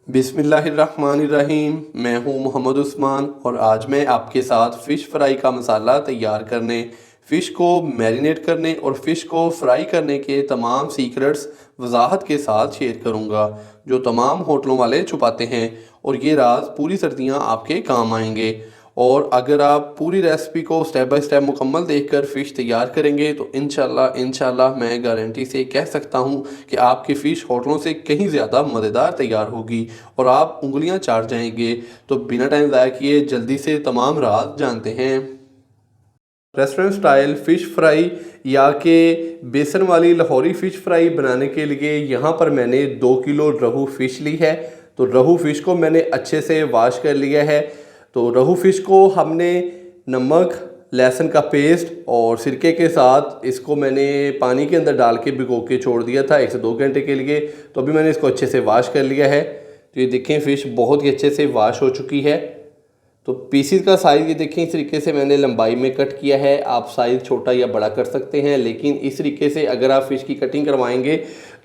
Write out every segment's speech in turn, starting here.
बिस्मिल्लाहिर्रहमानिर्रहीम। मैं हूं मोहम्मद उस्मान और आज मैं आपके साथ फ़िश फ्राई का मसाला तैयार करने, फ़िश को मैरिनेट करने और फ़िश को फ्राई करने के तमाम सीक्रेट्स वजाहत के साथ शेयर करूंगा, जो तमाम होटलों वाले छुपाते हैं। और ये राज पूरी सर्दियां आपके काम आएंगे। और अगर आप पूरी रेसिपी को स्टेप बाय स्टेप मुकम्मल देखकर फ़िश तैयार करेंगे तो इंशाल्लाह मैं गारंटी से कह सकता हूँ कि आपकी फ़िश होटलों से कहीं ज़्यादा मज़ेदार तैयार होगी और आप उंगलियां चाट जाएंगे। तो बिना टाइम ज़ाया किए जल्दी से तमाम राज जानते हैं। रेस्टोरेंट स्टाइल फ़िश फ्राई या कि बेसन वाली लाहौरी फ़िश फ्राई बनाने के लिए यहाँ पर मैंने 2 किलो रहू फ़िश ली है। तो रहू फ़िश को मैंने अच्छे से वॉश कर लिया है। तो रहू फ़िश को हमने नमक, लहसुन का पेस्ट और सिरके के साथ इसको मैंने पानी के अंदर डाल के भिगो के छोड़ दिया था 1 से 2 घंटे के लिए। तो अभी मैंने इसको अच्छे से वॉश कर लिया है। तो ये देखें फ़िश बहुत ही अच्छे से वॉश हो चुकी है। तो पीसीज का साइज़ ये देखें, इस तरीके से मैंने लंबाई में कट किया है। आप साइज़ छोटा या बड़ा कर सकते हैं, लेकिन इस तरीके से अगर आप फ़िश की कटिंग करवाएंगे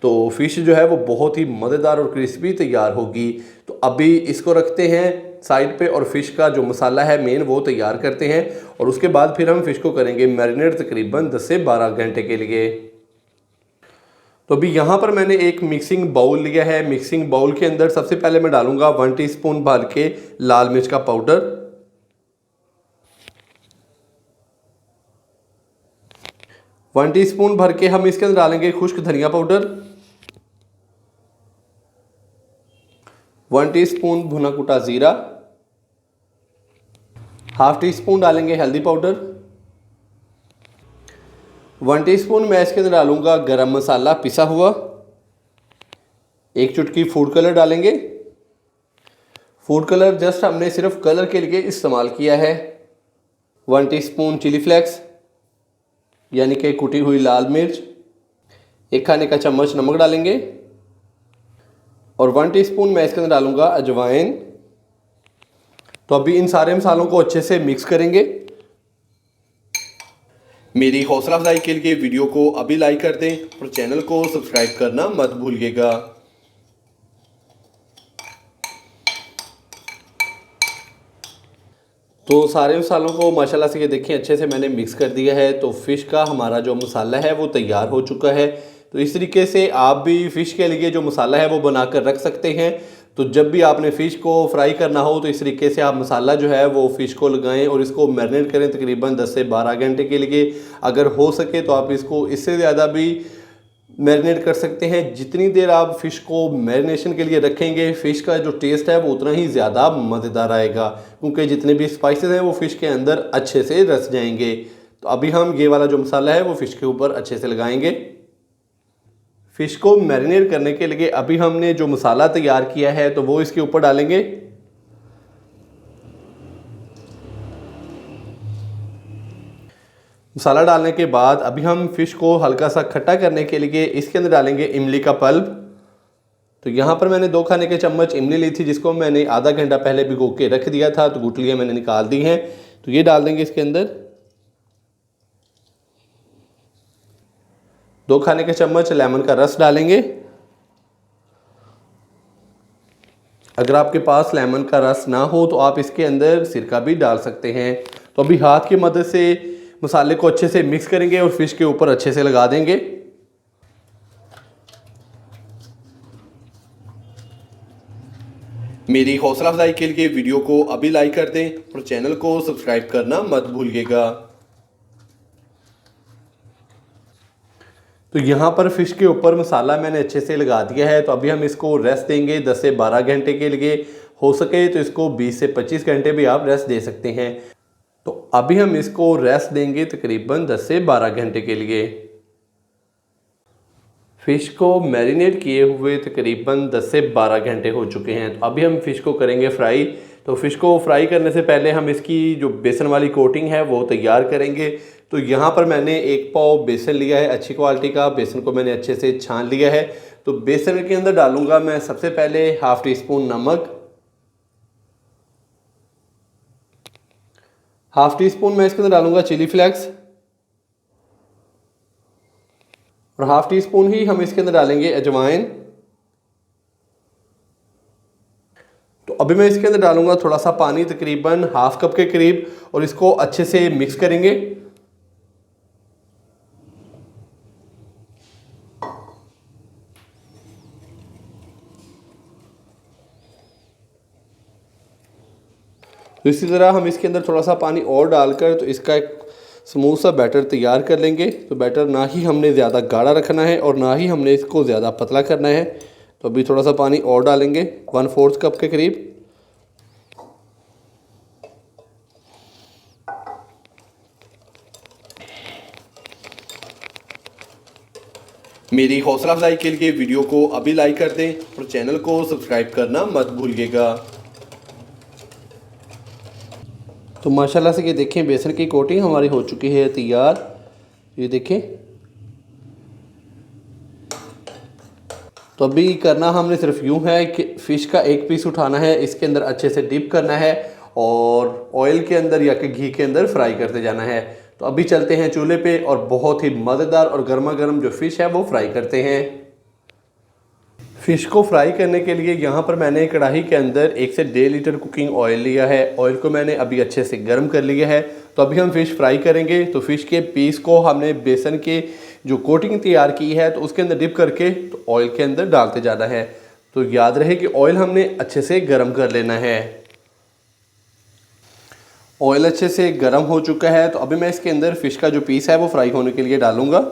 तो फ़िश जो है वो बहुत ही मज़ेदार और क्रिस्पी तैयार होगी। तो अभी इसको रखते हैं साइड पे और फ़िश का जो मसाला है मेन वो तैयार करते हैं। और उसके बाद फिर हम फ़िश को करेंगे मैरिनेट तकरीबन 10 से 12 घंटे के लिए। तो अभी यहाँ पर मैंने एक मिक्सिंग बाउल लिया है। मिक्सिंग बाउल के अंदर सबसे पहले मैं डालूंगा 1 टीस्पून भर के लाल मिर्च का पाउडर, 1 टीस्पून भर के हम इसके अंदर डालेंगे खुश्क धनिया पाउडर, 1 टीस्पून भुना कुटा ज़ीरा, हाफ टी स्पून डालेंगे हल्दी पाउडर, 1 टीस्पून मैं इसके अंदर डालूंगा गरम मसाला पिसा हुआ, 1 चुटकी फूड कलर डालेंगे। फूड कलर जस्ट हमने सिर्फ कलर के लिए इस्तेमाल किया है। 1 टीस्पून चिली फ्लेक्स यानी कि कुटी हुई लाल मिर्च, 1 खाने का चम्मच नमक डालेंगे और 1 टीस्पून मैं इसके अंदर डालूंगा अजवाइन। तो अभी इन सारे मसालों को अच्छे से मिक्स करेंगे। मेरी हौसला अफजाई के लिए वीडियो को अभी लाइक कर दें और चैनल को सब्सक्राइब करना मत भूलिएगा। तो सारे मसालों को माशाल्लाह से ये देखें अच्छे से मैंने मिक्स कर दिया है। तो फ़िश का हमारा जो मसाला है वो तैयार हो चुका है। तो इस तरीके से आप भी फ़िश के लिए जो मसाला है वो बनाकर रख सकते हैं। तो जब भी आपने फ़िश को फ्राई करना हो तो इस तरीके से आप मसाला जो है वो फ़िश को लगाएं और इसको मैरिनेट करें तकरीबन 10 से 12 घंटे के लिए। अगर हो सके तो आप इसको इससे ज़्यादा भी मैरिनेट कर सकते हैं। जितनी देर आप फ़िश को मैरिनेशन के लिए रखेंगे फ़िश का जो टेस्ट है वो उतना ही ज़्यादा मज़ेदार आएगा, क्योंकि जितने भी स्पाइसेस हैं वो फ़िश के अंदर अच्छे से रस जाएंगे। तो अभी हम ये वाला जो मसाला है वो फ़िश के ऊपर अच्छे से लगाएंगे। फ़िश को मैरिनेट करने के लिए अभी हमने जो मसाला तैयार किया है तो वो इसके ऊपर डालेंगे। मसाला डालने के बाद अभी हम फ़िश को हल्का सा खट्टा करने के लिए इसके अंदर डालेंगे इमली का पल्प। तो यहाँ पर मैंने 2 खाने के चम्मच इमली ली थी, जिसको मैंने आधा घंटा पहले भिगो के रख दिया था। तो गुठलियाँ मैंने निकाल दी हैं। तो ये डाल देंगे इसके अंदर। 2 खाने के चम्मच लेमन का रस डालेंगे। अगर आपके पास लेमन का रस ना हो तो आप इसके अंदर सिरका भी डाल सकते हैं। तो अभी हाथ की मदद से मसाले को अच्छे से मिक्स करेंगे और फ़िश के ऊपर अच्छे से लगा देंगे। मेरी हौसला अफजाई के लिए वीडियो को अभी लाइक कर दें और चैनल को सब्सक्राइब करना मत भूलिएगा। तो यहाँ पर फ़िश के ऊपर मसाला मैंने अच्छे से लगा दिया है। तो अभी हम इसको रेस्ट देंगे 10 से 12 घंटे के लिए। हो सके तो इसको 20 से 25 घंटे भी आप रेस्ट दे सकते हैं। तो अभी हम इसको रेस्ट देंगे तकरीबन 10 से 12 घंटे के लिए। फ़िश को मैरिनेट किए हुए तकरीबन 10 से 12 घंटे हो चुके हैं। तो अभी हम फ़िश को करेंगे फ्राई। तो फ़िश को फ्राई करने से पहले हम इसकी जो बेसन वाली कोटिंग है वो तैयार करेंगे। तो यहाँ पर मैंने 1 पाव बेसन लिया है, अच्छी क्वालिटी का। बेसन को मैंने अच्छे से छान लिया है। तो बेसन के अंदर डालूंगा मैं सबसे पहले हाफ टी स्पून नमक, हाफ टी स्पून मैं इसके अंदर डालूंगा चिली फ्लेक्स और हाफ टी स्पून ही हम इसके अंदर डालेंगे अजवाइन। अभी मैं इसके अंदर डालूंगा थोड़ा सा पानी, तकरीबन हाफ कप के करीब, और इसको अच्छे से मिक्स करेंगे। तो इसी तरह हम इसके अंदर थोड़ा सा पानी और डालकर तो इसका एक स्मूथ सा बैटर तैयार कर लेंगे। तो बैटर ना ही हमने ज़्यादा गाढ़ा रखना है और ना ही हमने इसको ज़्यादा पतला करना है। तो अभी थोड़ा सा पानी और डालेंगे, 1/4 कप के करीब। मेरी हौसला अफजाई के लिए वीडियो को अभी लाइक कर दें और चैनल को सब्सक्राइब करना मत भूलिएगा। तो माशाल्लाह से ये देखें बेसन की कोटिंग हमारी हो चुकी है तैयार। ये देखें। तो अभी करना हमने सिर्फ यूँ है कि फ़िश का एक पीस उठाना है, इसके अंदर अच्छे से डिप करना है और ऑयल के अंदर या कि घी के अंदर फ्राई करते जाना है। तो अभी चलते हैं चूल्हे पे और बहुत ही मज़ेदार और गर्मा गर्म जो फ़िश है वो फ्राई करते हैं। फ़िश को फ्राई करने के लिए यहाँ पर मैंने कढ़ाई के अंदर 1 से 1.5 लीटर कुकिंग ऑयल लिया है। ऑयल को मैंने अभी अच्छे से गर्म कर लिया है। तो अभी हम फ़िश फ्राई करेंगे। तो फ़िश के पीस को हमने बेसन के जो कोटिंग तैयार की है तो उसके अंदर डिप करके तो ऑयल के अंदर डालते जाना है। तो याद रहे कि ऑयल हमने अच्छे से गर्म कर लेना है। ऑयल अच्छे से गर्म हो चुका है। तो अभी मैं इसके अंदर फ़िश का जो पीस है वो फ्राई होने के लिए डालूँगा।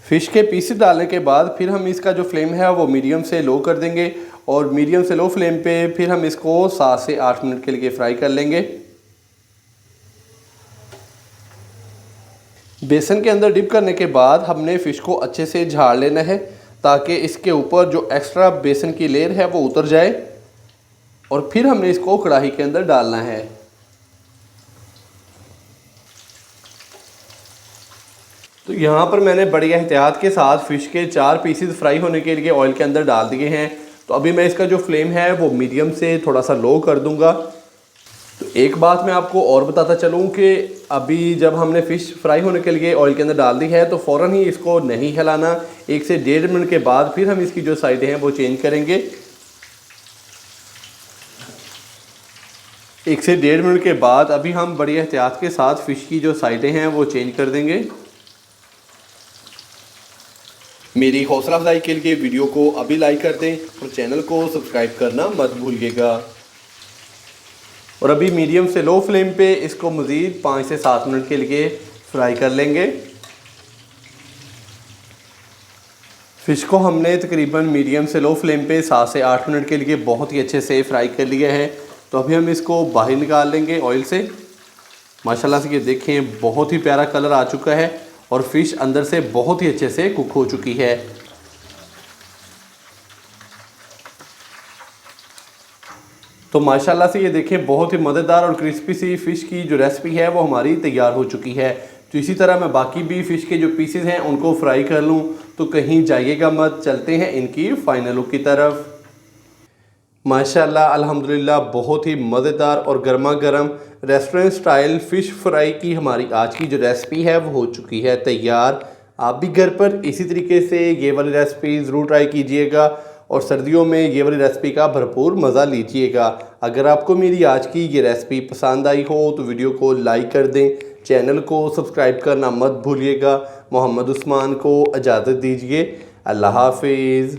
फ़िश के पीसेस डालने के बाद फिर हम इसका जो फ्लेम है वो मीडियम से लो कर देंगे और मीडियम से लो फ्लेम पे फिर हम इसको 7 से 8 मिनट के लिए फ्राई कर लेंगे। बेसन के अंदर डिप करने के बाद हमने फ़िश को अच्छे से झाड़ लेना है ताकि इसके ऊपर जो एक्स्ट्रा बेसन की लेयर है वो उतर जाए और फिर हमने इसको कढ़ाई के अंदर डालना है। तो यहाँ पर मैंने बड़ी एहतियात के साथ फ़िश के 4 पीसेस फ्राई होने के लिए ऑयल के अंदर डाल दिए हैं। तो अभी मैं इसका जो फ्लेम है वो मीडियम से थोड़ा सा लो कर दूंगा। तो एक बात मैं आपको और बताता चलूँ कि अभी जब हमने फ़िश फ्राई होने के लिए ऑयल के अंदर डाल दी है तो फ़ौरन ही इसको नहीं हिलाना। 1 से 1.5 मिनट के बाद फिर हम इसकी जो साइडें हैं वो चेंज करेंगे। 1 से 1.5 मिनट के बाद अभी हम बड़ी एहतियात के साथ फ़िश की जो साइडें हैं वो चेंज कर देंगे। मेरी हौसला अफजाई के लिए वीडियो को अभी लाइक कर दें और चैनल को सब्सक्राइब करना मत भूलिएगा। और अभी मीडियम से लो फ्लेम पे इसको मज़ीद 5 से 7 मिनट के लिए फ्राई कर लेंगे। फ़िश को हमने तकरीबन मीडियम से लो फ्लेम पे 7 से 8 मिनट के लिए बहुत ही अच्छे से फ्राई कर लिया है। तो अभी हम इसको बाहर निकाल लेंगे ऑयल से। माशाल्लाह से ये देखें बहुत ही प्यारा कलर आ चुका है और फ़िश अंदर से बहुत ही अच्छे से कुक हो चुकी है। तो माशाल्लाह से ये देखें बहुत ही मज़ेदार और क्रिस्पी सी फ़िश की जो रेसिपी है वो हमारी तैयार हो चुकी है। तो इसी तरह मैं बाकी भी फ़िश के जो पीसेस हैं उनको फ्राई कर लूँ। तो कहीं जाइएगा मत, चलते हैं इनकी फ़ाइनल लुक की तरफ। माशाल्लाह अल्हम्दुलिल्लाह बहुत ही मज़ेदार और गर्मा गर्म रेस्टोरेंट स्टाइल फ़िश फ्राई की हमारी आज की जो रेसिपी है वो हो चुकी है तैयार। आप भी घर पर इसी तरीके से ये वाली रेसिपी ज़रूर ट्राई कीजिएगा और सर्दियों में ये वाली रेसिपी का भरपूर मज़ा लीजिएगा। अगर आपको मेरी आज की ये रेसिपी पसंद आई हो तो वीडियो को लाइक कर दें, चैनल को सब्सक्राइब करना मत भूलिएगा। मोहम्मद उस्मान को इजाज़त दीजिए। अल्लाह हाफिज़।